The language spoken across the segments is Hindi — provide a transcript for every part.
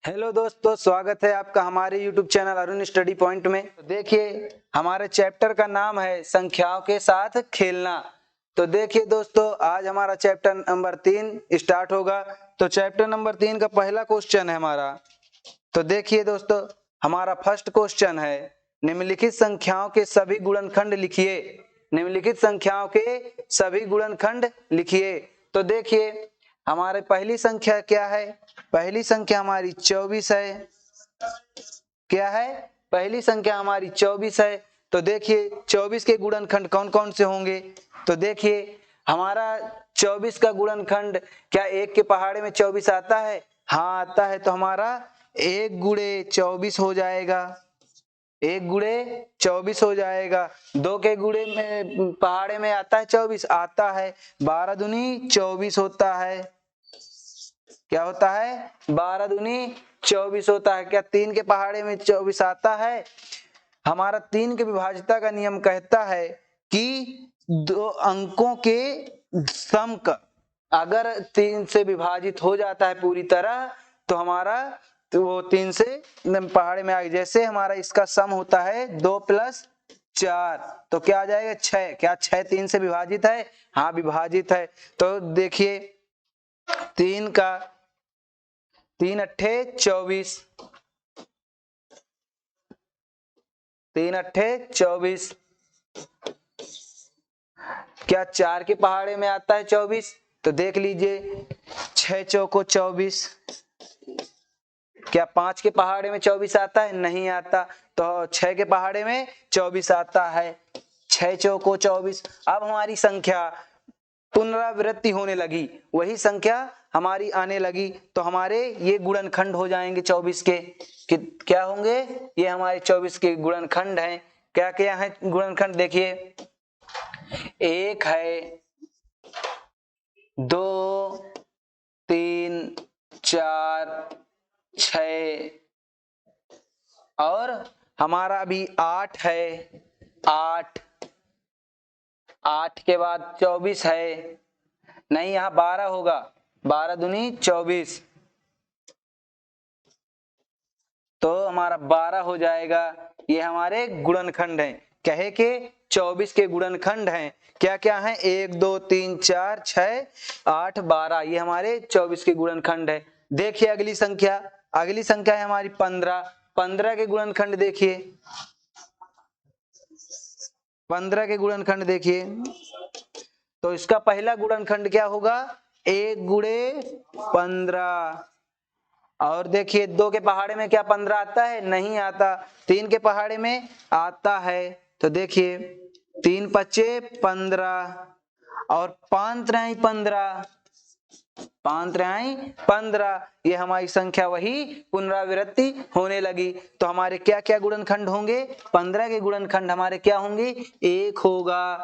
हेलो दोस्तों, स्वागत है आपका हमारे YouTube channel Arun study point में। तो देखिए, हमारे चैप्टर का नाम है संख्याओं के साथ खेलना। तो देखिए दोस्तों, आज हमारा चैप्टर नंबर 3 स्टार्ट होगा। तो चैप्टर नंबर 3 का पहला क्वेश्चन है हमारा। तो देखिए दोस्तों, हमारा फर्स्ट क्वेश्चन है, निम्नलिखित संख्याओं के सभी गुणनखंड लिखिए। निम्नलिखित संख्याओं के सभी गुणनखंड लिखिए। तो देखिए, हमारे पहली संख्या क्या है? पहली संख्या हमारी 24 है। क्या है? पहली संख्या हमारी 24 है। तो देखिए 24 के गुणनखंड कौन कौन से होंगे? तो देखिए, हमारा 24 का गुणनखंड क्या एक के पहाड़े में 24 आता है? हाँ आता है। तो हमारा 1 गुणे 24 हो जाएगा। 1 गुणे 24 हो जाएगा। 2 के गुणे में पहाड़े में आता है 24? आता है। 12 दूनी 24 होता है। क्या होता है? 12 दूनी 24 होता है। क्या 3 के पहाड़े में 24 आता है? हमारा 3 के विभाज्यता का नियम कहता है कि दो अंकों के सम का अगर 3 से विभाजित हो जाता है पूरी तरह, तो हमारा वो 3 से पहाड़े में आ गया। जैसे हमारा इसका सम होता है 2 + 4, तो क्या आ जाएगा? 6। क्या 6 3 से विभाजित है? हाँ विभाजित है। तो देखिए 3 का 3 अट्ठे 24, 3 अट्ठे 24। क्या 4 के पहाड़े में आता है 24? तो देख लीजिए 6 चौको 24। क्या 5 के पहाड़े में 24 आता है? नहीं आता। तो 6 के पहाड़े में 24 आता है। 6 चौको 24। अब हमारी संख्या पुनरावृत्ति होने लगी, वही संख्या हमारी आने लगी। तो हमारे ये गुणनखंड हो जाएंगे 24 के। क्या होंगे? ये हमारे 24 के गुणनखंड हैं। क्या क्या है गुणनखंड? देखिए, 1 है, 2, 3, 4, 6 और हमारा अभी 8 है। 8 के बाद 24 है। नहीं, यहाँ 12 होगा। 12 दूनी 24, तो हमारा 12 हो जाएगा। ये हमारे गुणनखंड हैं। कहे के 24 के गुणनखंड हैं। क्या क्या हैं? 1 2 3 4 6 8 12। ये हमारे 24 के गुणनखंड है। देखिए अगली संख्या है हमारी 15। 15 के गुणनखंड देखिए। 15 के गुणनखंड देखिए। तो इसका पहला गुणनखंड क्या होगा? 1 गुणे 15। और देखिए 2 के पहाड़े में क्या 15 आता है? नहीं आता। 3 के पहाड़े में आता है। तो देखिए 3 पच्चे 15 और 5 त्रिहाई 15, 5 त्रिहाई 15। ये हमारी संख्या वही पुनरावृत्ति होने लगी। तो हमारे क्या क्या गुणनखंड होंगे? 15 के गुणनखंड हमारे क्या होंगे? 1 होगा,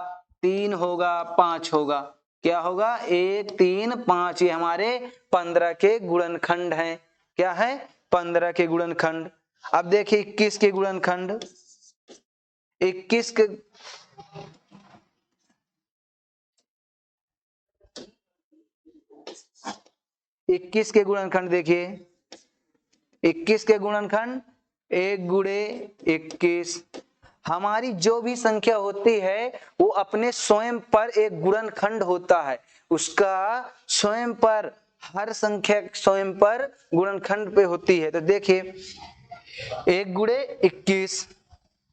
3 होगा, 5 होगा। क्या होगा? 1 3 5। ये हमारे 15 के गुणनखंड हैं। क्या है? 15 के गुणनखंड। अब देखिए 21 के गुणनखंड। 21 के 21 के गुणनखंड देखिए। 21 के गुणनखंड 1 गुणे 21। हमारी जो भी संख्या होती है वो अपने स्वयं पर एक गुणनखंड होता है। उसका स्वयं पर, हर संख्या स्वयं पर गुणनखंड पे होती है। तो देखिए 1 गुणे 21।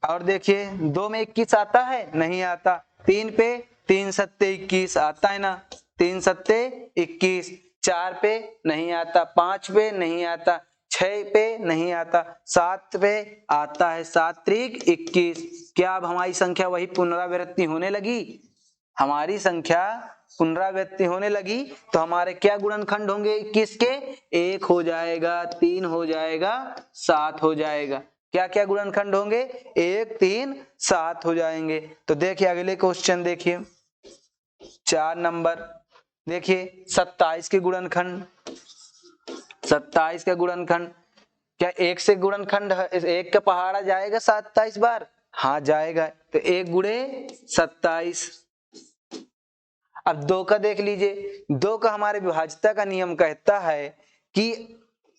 और देखिए 2 में 21 आता है? नहीं आता। 3 पे 3 सत्ते 21 आता है ना? 3 सत्ते 21। 4 पे नहीं आता। 5 पे नहीं आता। 6 पे नहीं आता। 7 पे आता है। 7 त्रिक 21। क्या अब हमारी संख्या वही पुनरावृत्ति होने लगी? हमारी संख्या पुनरावृत्ति होने लगी। तो हमारे क्या गुणनखंड होंगे 21 के? 1 हो जाएगा, 3 हो जाएगा, 7 हो जाएगा। क्या क्या गुणनखंड होंगे? 1 3 7 हो जाएंगे। तो देखिए अगले क्वेश्चन देखिए 4 नंबर। देखिए 27 के गुणनखंड। 27 का गुणनखंड क्या 1 से गुणनखंड? 1 का पहाड़ा जाएगा 27 बार? हाँ जाएगा। तो 1 गुणे 27। अब 2 का देख लीजिए। 2 का हमारे विभाज्यता का नियम कहता है कि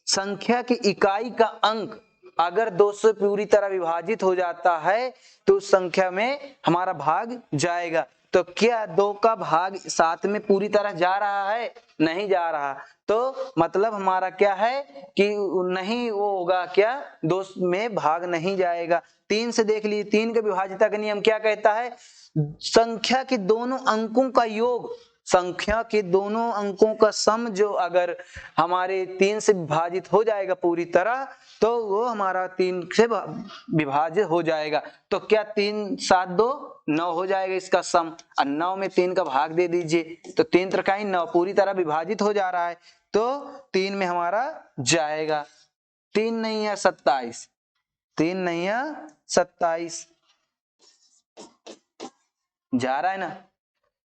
संख्या की इकाई का अंक अगर 2 से पूरी तरह विभाजित हो जाता है तो उस संख्या में हमारा भाग जाएगा। तो क्या 2 का भाग 7 में पूरी तरह जा रहा है? नहीं जा रहा। तो मतलब हमारा क्या है कि नहीं वो होगा, क्या 2 में भाग नहीं जाएगा। 3 से देख लीजिए, 3 के विभाज्यता का नियम क्या कहता है? संख्या के दोनों अंकों का योग, संख्या के दोनों अंकों का सम जो अगर हमारे 3 से विभाजित हो जाएगा पूरी तरह तो वो हमारा 3 से विभाजित हो जाएगा। तो क्या 3 7 2 9 हो जाएगा इसका सम, और 9 में 3 का भाग दे दीजिए तो 3 त्रिकाई 9 पूरी तरह विभाजित हो जा रहा है तो 3 में हमारा जाएगा। 3 नहीं है 27, 3 नहीं है 27 जा रहा है ना।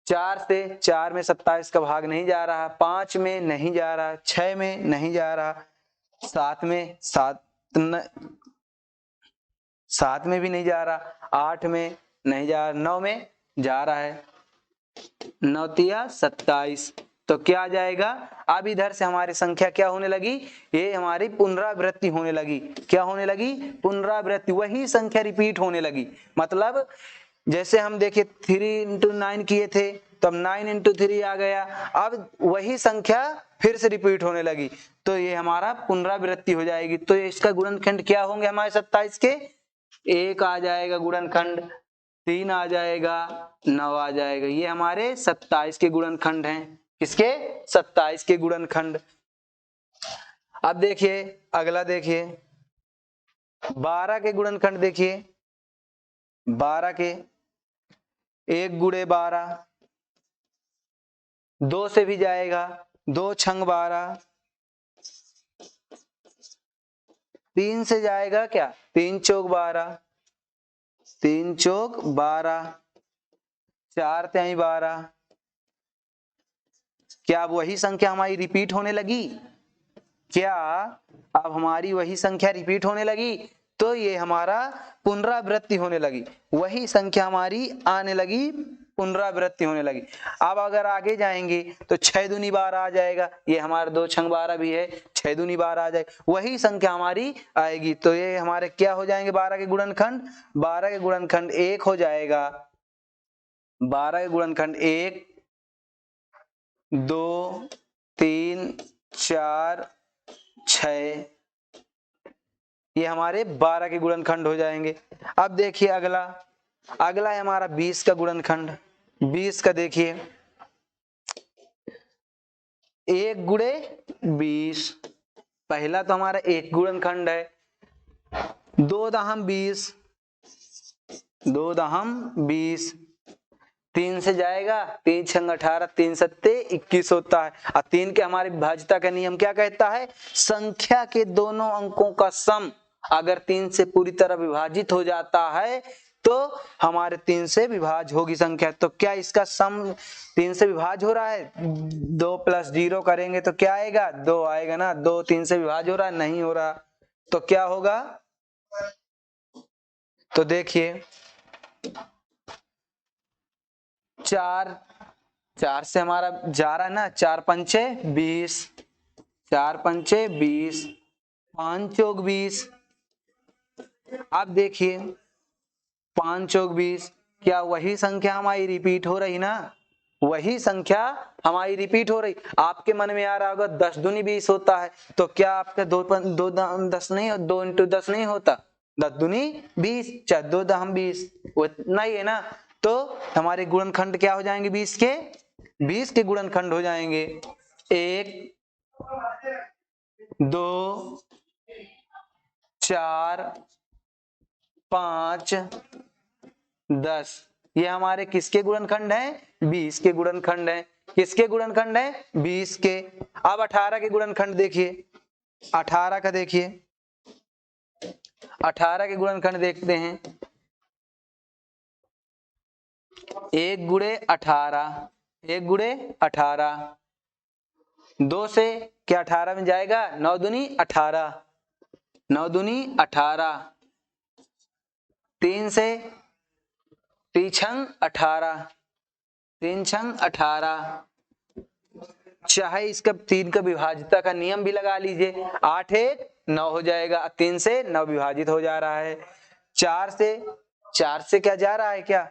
4 से 4 में 27 का भाग नहीं जा रहा, 5 में नहीं जा रहा, 6 में नहीं जा रहा, 7 में 7 में भी नहीं जा रहा, 8 में नहीं जा रहा, 9 में जा रहा है, 9 तिया 27। तो क्या आ जाएगा? अब इधर से हमारी संख्या क्या होने लगी? ये हमारी पुनरावृत्ति होने लगी। क्या होने लगी? पुनरावृत्ति, वही संख्या रिपीट होने लगी। मतलब जैसे हम देखिए 3 इंटू 9 किए थे तो अब 9 इंटू 3 आ गया, अब वही संख्या फिर से रिपीट होने लगी तो ये हमारा पुनरावृत्ति हो जाएगी। तो इसका गुणनखंड क्या होंगे हमारे 27 के? 1 आ जाएगा गुणनखंड, 3 आ जाएगा, 9 आ जाएगा। ये हमारे 27 के गुणनखंड हैं। किसके? 27 के गुणनखंड। अब देखिए अगला, देखिए 12 के गुणनखंड। देखिए 12 के 1 गुणे 12, 2 से भी जाएगा, 2 छंग 12, 3 से जाएगा क्या? 3 चौक 12, 3 चौक 12, 4 तिहाई 12। क्या अब वही संख्या हमारी रिपीट होने लगी? क्या अब हमारी वही संख्या रिपीट होने लगी? तो ये हमारा पुनरावृत्ति होने लगी, वही संख्या हमारी आने लगी, पुनरावृत्ति होने लगी। अब अगर आगे जाएंगे तो 6 दूनी 12 आ जाएगा, ये हमारा 2 छंग 12 भी है, 6 दूनी 12 आ जाएगा, वही संख्या हमारी आएगी। तो ये हमारे क्या हो जाएंगे 12 के गुणनखंड? 12 के गुणनखंड 1 हो जाएगा, 12 के गुणनखंड 1 2 3 4 6, ये हमारे 12 के गुणनखंड हो जाएंगे। अब देखिए अगला है हमारा 20 का गुणनखंड। 20 का देखिए 1 गुणे 20, पहला तो हमारा 1 गुणनखंड है, 2 दहम 20, 2 दहम 20, 3 से जाएगा, 3 छंग 18, 3 सत्ते 21 होता है। और 3 के हमारे विभाज्यता का नियम क्या कहता है? संख्या के दोनों अंकों का सम अगर 3 से पूरी तरह विभाजित हो जाता है तो हमारे 3 से विभाज्य होगी संख्या। तो क्या इसका सम 3 से विभाज्य हो रहा है? 2 + 0 करेंगे तो क्या आएगा? 2 आएगा ना। 2 3 से विभाज्य हो रहा है? नहीं हो रहा। तो क्या होगा? तो देखिए 4 से हमारा जा रहा है ना, 4 पंचे 20, 4 पंचे 20, 5 चौक 20। अब देखिए 5 चौक 20, क्या वही संख्या हमारी रिपीट हो रही ना? वही संख्या हमारी रिपीट हो रही। आपके मन में आ रहा होगा 10 दूनी 20 होता है, तो क्या आपका 2 10 नहीं, 2 × 10 नहीं होता? 10 दूनी 20, 2 दहम 20, उतना ही है ना। तो हमारे गुणनखंड क्या हो जाएंगे? 20 के गुणनखंड हो जाएंगे 1 2 4 5 10। ये हमारे किसके गुणनखंड हैं? 20 के गुणनखंड हैं। किसके गुणनखंड हैं? 20 के। अब 18 के गुणनखंड देखिए, 18 का देखिए, 18 के गुणनखंड देखते हैं। 1 गुणे 18, 1 गुणे 18, 2 से क्या 18 में जाएगा? 9 दूनी 18, 9 दूनी 18, 3 से 3 छंग 18, 3 छंग 18, चाहे इसका 3 का विभाज्यता का नियम भी लगा लीजिए, 8 1 9 हो जाएगा, 3 से 9 विभाजित हो जा रहा है, 4 से क्या जा रहा है, क्या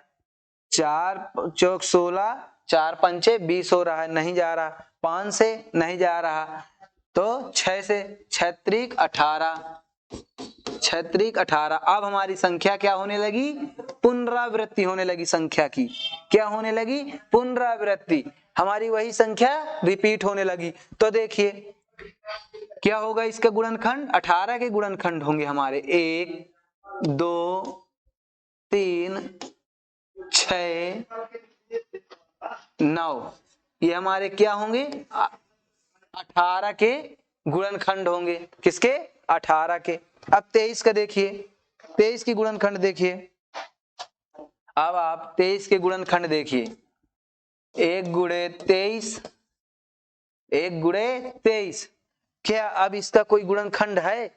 4 चौक 16, 4 पंचे 20 हो रहा है, नहीं जा रहा, 5 से नहीं जा रहा, तो 6 से 6 त्रिक 18, 6 त्रिक 18। अब हमारी संख्या क्या होने लगी, पुनरावृत्ति होने लगी, संख्या की क्या होने लगी, पुनरावृत्ति, हमारी वही संख्या रिपीट होने लगी। तो देखिए क्या होगा, इसका गुणनखंड 18 के गुणनखंड होंगे हमारे 1 2 3 6 9, ये हमारे क्या होंगे, 18 के गुणनखंड होंगे, किसके, 18 के। अब 23 का देखिए, 23 की गुणनखंड देखिए, अब आप 23 के गुणनखंड देखिए, 1 गुणे 23, 1 गुणे 23, क्या अब इसका कोई गुणनखंड है,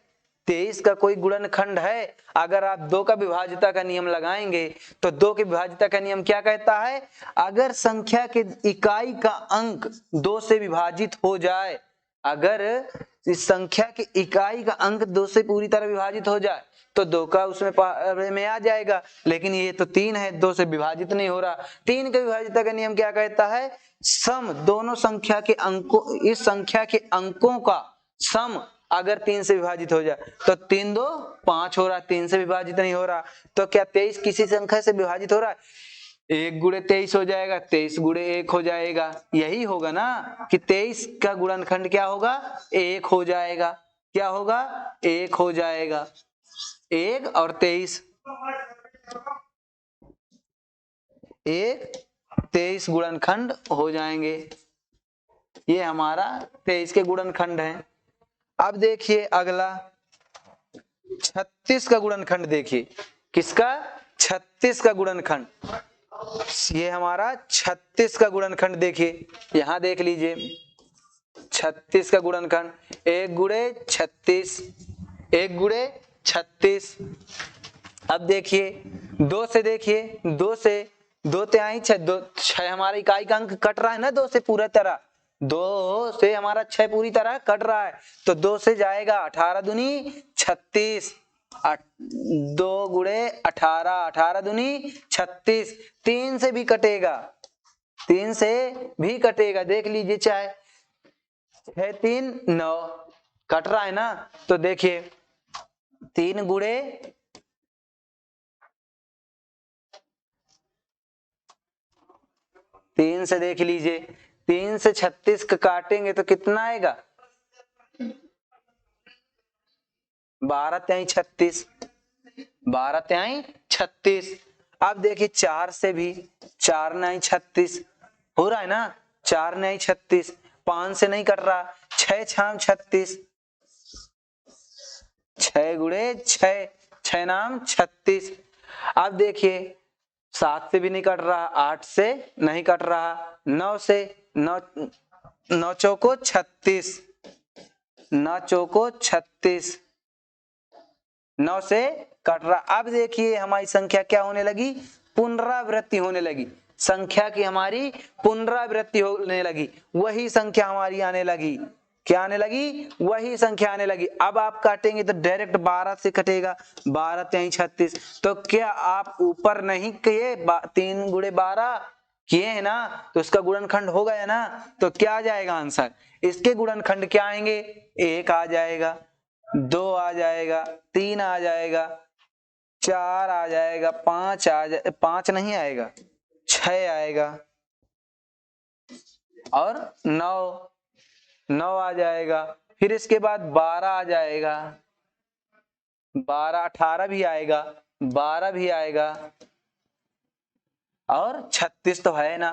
23 का कोई गुणनखंड है? अगर आप 2 का विभाज्यता का नियम लगाएंगे तो 2 के विभाज्यता का नियम क्या कहता है, अगर संख्या के इकाई का अंक 2 से विभाजित हो जाए, अगर इस संख्या के इकाई का अंक 2 से पूरी तरह विभाजित हो जाए तो 2 का उसमें में आ जाएगा, लेकिन ये तो 3 है, 2 से विभाजित नहीं हो रहा। 3 के विभाज्यता का नियम क्या कहता है, सम दोनों संख्या के अंकों, इस संख्या के अंकों का सम अगर 3 से विभाजित हो जाए तो 3 2 5 हो रहा, 3 से विभाजित नहीं हो रहा, तो क्या 23 किसी संख्या से विभाजित हो रहा है, 1 गुणे 23 हो जाएगा, 23 गुणे 1 हो जाएगा, यही होगा ना कि 23 का गुणनखंड क्या होगा, 1 हो जाएगा, क्या होगा, 1 हो जाएगा, 1 और 23, 23 गुणनखंड हो जाएंगे, ये हमारा 23 के गुणनखंड है। अब देखिए अगला 36 का गुणनखंड देखिए, किसका, 36 का गुणनखंड, ये हमारा 36 का गुणनखंड देखिए, यहां देख लीजिए 36 का गुणनखंड, 1 गुणे 36, 1 गुणे 36। अब देखिए 2 से, देखिए 2 से 2 तिहाई 6, 2 6 हमारा इकाई का अंक कट रहा है ना 2 से पूरा तरह, 2 से हमारा 6 पूरी तरह कट रहा है, तो 2 से जाएगा 18 दूनी 36, 2 गुणे 18, 18 दूनी 36, 3 से भी कटेगा, 3 से भी कटेगा, देख लीजिए चाहे 6 3 9 कट रहा है ना, तो देखिए 3 गुणे 3 से देख लीजिए, 3 से 36 का काटेंगे तो कितना आएगा, 12 तिहाई 36, 12 तिहाई 36। अब देखिए 4 से भी, 4 9 36 हो रहा है ना, 4 9 36, 5 से नहीं कट रहा, 6 6 36, 6 गुणे 6, 6 नाम 36। अब देखिए 7 से भी नहीं कट रहा, 8 से नहीं कट रहा, 9 से, 9 9 चौको 36, 9 चौको 36, 9 से कट रहा। अब देखिए हमारी संख्या क्या होने लगी, पुनरावृत्ति होने लगी, संख्या की हमारी पुनरावृत्ति होने लगी, वही संख्या हमारी आने लगी, क्या आने लगी, वही संख्या आने लगी। अब आप काटेंगे तो डायरेक्ट 12 से कटेगा, 12 तिहाई 36, तो क्या आप ऊपर नहीं किए, 3 गुणे 12 किए है ना, तो उसका गुणनखंड हो गया ना, तो क्या आ जाएगा आंसर, इसके गुणनखंड क्या आएंगे, 1 आ जाएगा, 2 आ जाएगा, 3 आ जाएगा, 4 आ जाएगा, 5 आ जाए, 5 नहीं आएगा, 6 आएगा, और 9 आ जाएगा, फिर इसके बाद 12 आ जाएगा, 12 18 भी आएगा, 12 भी आएगा, और 36 तो है ना,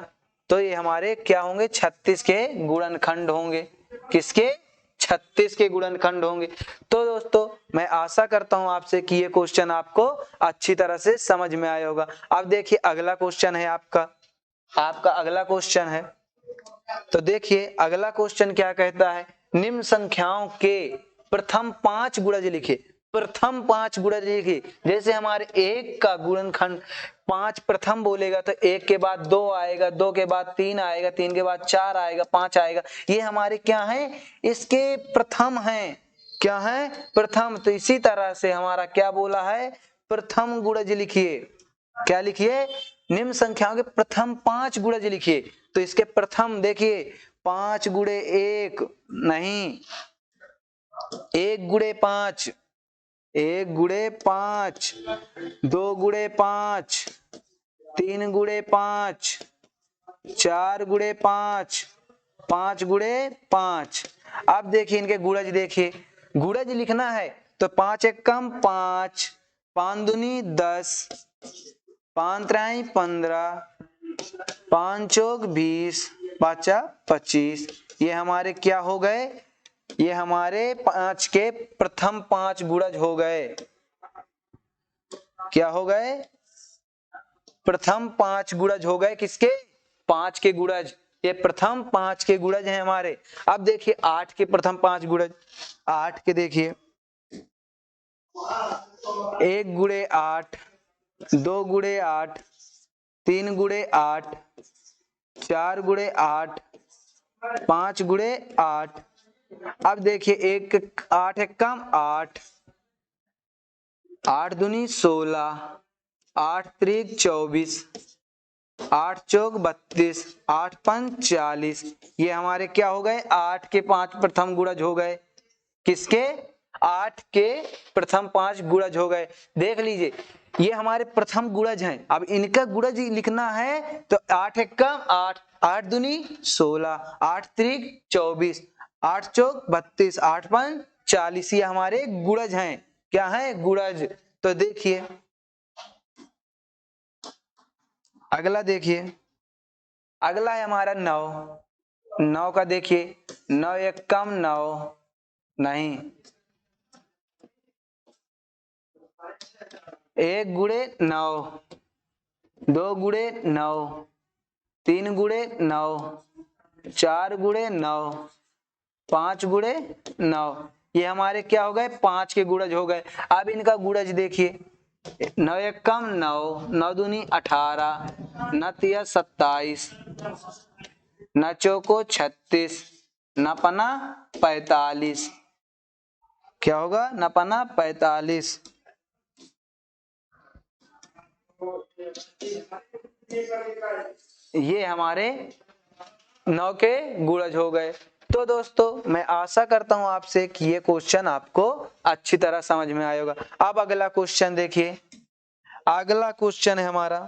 तो ये हमारे क्या होंगे, 36 के गुणनखंड होंगे, किसके, 36 के गुणनखंड होंगे। तो दोस्तों मैं आशा करता हूं आपसे कि ये क्वेश्चन आपको अच्छी तरह से समझ में आया होगा। अब देखिए अगला क्वेश्चन है आपका अगला क्वेश्चन है, तो देखिए अगला क्वेश्चन क्या कहता है, निम्न संख्याओं के प्रथम 5 गुणज लिखे। प्रथम 5 गुणज लिखिए। जैसे हमारे 1 का गुणनखंड 5 प्रथम बोलेगा तो 1 के बाद 2 आएगा, 2 के बाद 3 आएगा, 3 के बाद 4 आएगा, 5 आएगा। ये हमारे क्या है, इसके प्रथम हैं। क्या है, प्रथम। तो इसी तरह से हमारा क्या बोला है, प्रथम गुणज लिखिए। क्या लिखिए, निम्न संख्याओं के प्रथम 5 गुणज लिखिए। तो इसके प्रथम देखिए 5 गुणे 1 नहीं, 1 गुणे 5, 1 गुणे 5, 2 गुणे 5, 3 गुणे 5, 4 गुणे 5, 5 गुणे 5। अब देखिए इनके गुणज देखिए, गुणज लिखना है तो 5 एक कम 5, 5 दूनी 10, 5 त्रियाई 15, 5 चौक 20, 5 25। ये हमारे क्या हो गए, ये हमारे 5 के प्रथम 5 गुणज हो गए। क्या हो गए, प्रथम 5 गुणज हो गए। किसके, 5 के गुणज। ये प्रथम 5 के गुणज हैं हमारे। अब देखिए 8 के प्रथम 5 गुणज। 8 के देखिए 1 गुणे 8, 2 गुणे 8, 3 गुणे 8, 4 गुणे 8, 5 गुणे 8। अब देखिए 8 एक कम 8, 8 दूनी 16, 8 त्रिक 24, 8 चौक 32, 8 पंच 40। ये हमारे क्या हो गए, 8 के 5 प्रथम गुणज हो गए। किसके, 8 के प्रथम 5 गुणज हो गए। देख लीजिए ये हमारे प्रथम गुणज हैं। अब इनका गुणज लिखना है तो 8 एक कम 8, 8 दूनी 16, 8 त्रिक 24, 8 चौक 32, 8 पंच 40। ये हमारे गुणज हैं। क्या है, गुणज। तो देखिए अगला, देखिए अगला है हमारा 9। 9 का देखिए 9 एक कम 9 नहीं, 1 गुणे 9, 2 गुणे 9, 3 गुणे 9, 4 गुणे 9, 5 गुणे 9। ये हमारे क्या हो गए, 5 के गुणज हो गए। अब इनका गुणज देखिए 9 एक कम 9, 9 दूनी 18, 9 तिया 27, 9 चौको 36, 9 पना 45। क्या होगा, 9 पना 45। ये हमारे 9 के गुणज हो गए। तो दोस्तों मैं आशा करता हूं आपसे कि ये क्वेश्चन आपको अच्छी तरह समझ में आएगा। अब अगला क्वेश्चन देखिए, अगला क्वेश्चन है हमारा।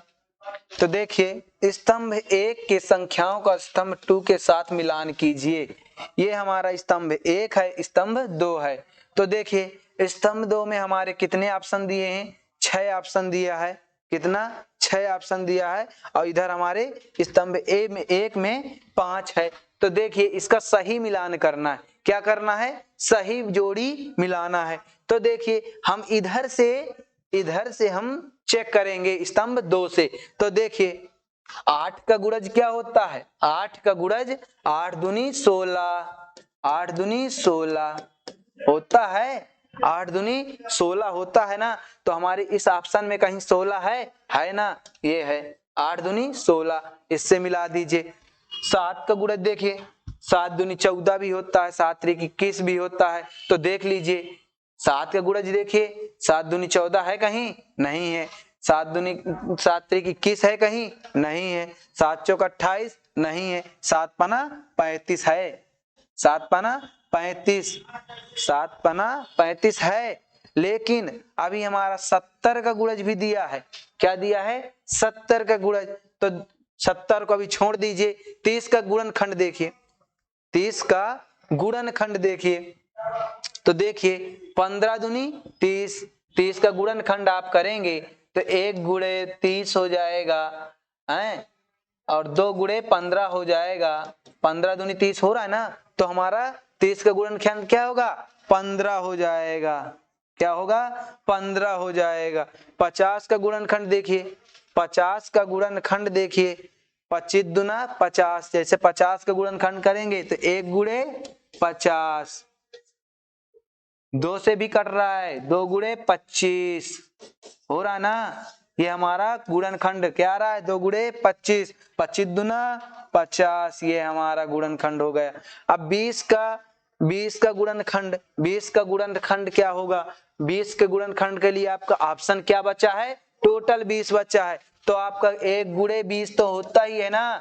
तो देखिए स्तंभ 1 के संख्याओं का स्तंभ 2 के साथ मिलान कीजिए। ये हमारा स्तंभ 1 है, स्तंभ 2 है। तो देखिए स्तंभ 2 में हमारे कितने ऑप्शन दिए हैं, 6 ऑप्शन दिया है। कितना, 6 ऑप्शन दिया है। और इधर हमारे स्तंभ 1 में 5 है। तो देखिए इसका सही मिलान करना है। क्या करना है, सही जोड़ी मिलाना है। तो देखिए हम इधर से हम चेक करेंगे स्तंभ 2 से। तो देखिए 8 का गुणज क्या होता है, 8 का गुणज 8 दूनी 16, 8 दूनी 16 होता है। 8 दूनी 16 होता है ना। तो हमारे इस ऑप्शन में कहीं 16 है ना, ये है 8 दूनी 16। इससे मिला दीजिए। 7 का गुणज देखिए 7 दूनी 14 भी होता है, 7 त्रिक 21 भी होता है। तो देख लीजिए 7 का गुणज देखिए 7 दूनी 14 है कहीं, नहीं है। 7 त्रिक 21 है कहीं, नहीं है। 7 चौक 28 नहीं है। 7 पना 35 है, 7 पना 35, 7 पना 35 है। लेकिन अभी हमारा 70 का गुणज भी दिया है। क्या दिया है, 70 का गुणज। तो 70 को अभी छोड़ दीजिए। 30 का गुणनखंड देखिए, 30 का गुणनखंड देखिए। तो देखिए 15 दूनी 30, 30 का गुणनखंड आप करेंगे तो 1 गुणे 30 हो जाएगा है, और 2 गुणे 15 हो जाएगा। 15 दूनी 30 हो रहा है ना। तो हमारा 30 का गुणनखंड क्या होगा, 15 हो जाएगा। क्या होगा, 15 हो जाएगा। 50 का गुणनखंड देखिए, 50 का गुणनखंड देखिए 25 दूना 50। जैसे 50 का गुणनखंड करेंगे तो 1 गुणे 50, 2 से भी कट रहा है, 2 गुणे 25 हो रहा ना। ये हमारा गुणनखंड क्या आ रहा है, 2 गुणे 25, 25 दूना 50, ये हमारा गुणनखंड हो गया। अब 20 का गुणनखंड, 20 का गुणनखंड क्या होगा, 20 के गुणनखंड के लिए आपका ऑप्शन क्या बचा है, टोटल 20 बचा है, तो आपका 1 गुणे 20 तो होता ही है ना,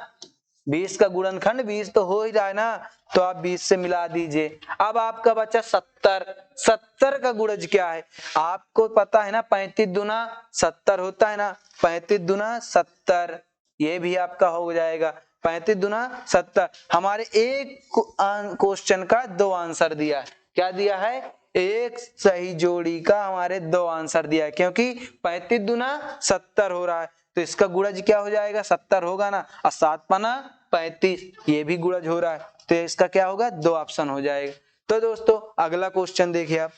20 का गुणनखंड 20 तो हो ही रहा है ना, तो आप 20 से मिला दीजिए। अब आपका बचा 70, 70 का गुणज क्या है, आपको पता है ना, 35 दूना 70 होता है ना, 35 दूना 70, ये भी आपका हो जाएगा, 35 दूना 70। हमारे एक क्वेश्चन का 2 आंसर दिया है, क्या दिया है, एक सही जोड़ी का हमारे 2 आंसर दिया है, क्योंकि 35 दूना 70 हो रहा है, तो इसका गुणज क्या हो जाएगा, 70 होगा ना, और 7 पना 35, ये भी गुणज हो रहा है, तो इसका क्या होगा, 2 ऑप्शन हो जाएगा। तो दोस्तों अगला क्वेश्चन देखिए आप,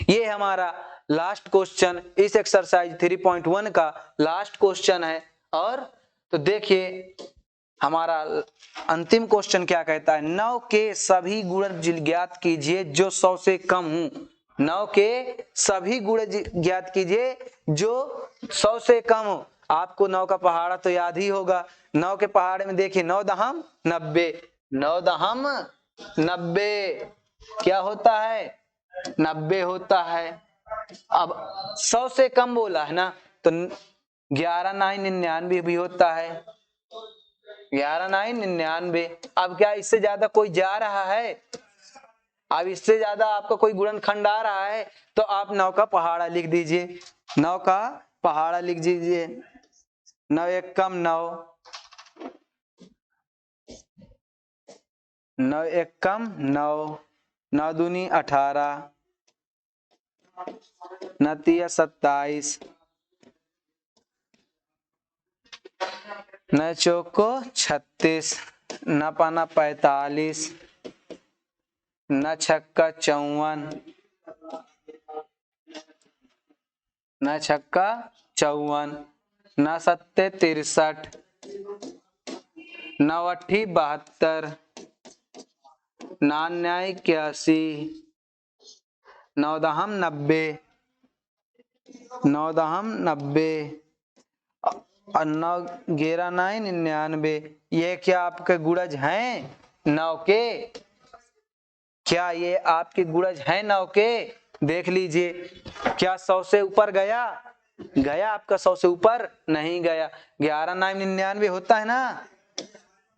ये हमारा लास्ट क्वेश्चन इस एक्सरसाइज 3.1 का लास्ट क्वेश्चन है। और तो देखिए हमारा अंतिम क्वेश्चन क्या कहता है, 9 के सभी गुणज ज्ञात कीजिए जो 100 से कम हो। 9 के सभी गुणज ज्ञात कीजिए जो 100 से कम हो। आपको 9 का पहाड़ा तो याद ही होगा, 9 के पहाड़े में देखिए 9 दहम 90, 9 दहम 90 क्या होता है, 90 होता है। अब 100 से कम बोला है ना, तो 11 9 99 भी होता है, 11 9 99। अब क्या इससे ज्यादा कोई जा रहा है, अब इससे ज्यादा आपका कोई गुणनखंड आ रहा है, तो आप 9 का पहाड़ा लिख दीजिए, 9 का पहाड़ा लिख दीजिए, 9 एक कम 9, 9 एक कम 9, 9 दूनी 18, 9 तिया 27, 9 चौको 36, 9 पाना 45, 9 छक्का 54, 9 छक्का 54, 9 सत्ते 63, 9 अट्ठी 72, 9 न्याय 81, 9 दहम 90, 9 दहम 90 और 9 11 9 99। ये क्या आपके गुणज हैं 9 के, क्या ये आपके गुणज हैं 9 के, देख लीजिए, क्या 100 से ऊपर गया, गया आपका 100 से ऊपर नहीं गया, 11 9 99 होता है ना,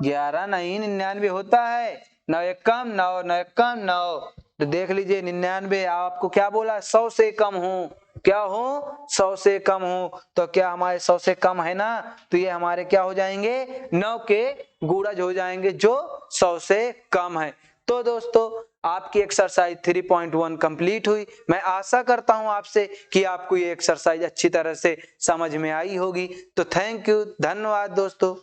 11 9 99 होता है, 9 एक कम 9, 9 एक कम 9, तो देख लीजिए 99 आपको क्या बोला, 100 से कम हो, क्या हो 100 से कम हो, तो क्या हमारे 100 से कम है ना, तो ये हमारे क्या हो जाएंगे 9 के गुणज हो जाएंगे जो 100 से कम है। तो दोस्तों आपकी एक्सरसाइज 3.1 कंप्लीट हुई। मैं आशा करता हूं आपसे कि आपको ये एक्सरसाइज अच्छी तरह से समझ में आई होगी। तो थैंक यू, धन्यवाद दोस्तों।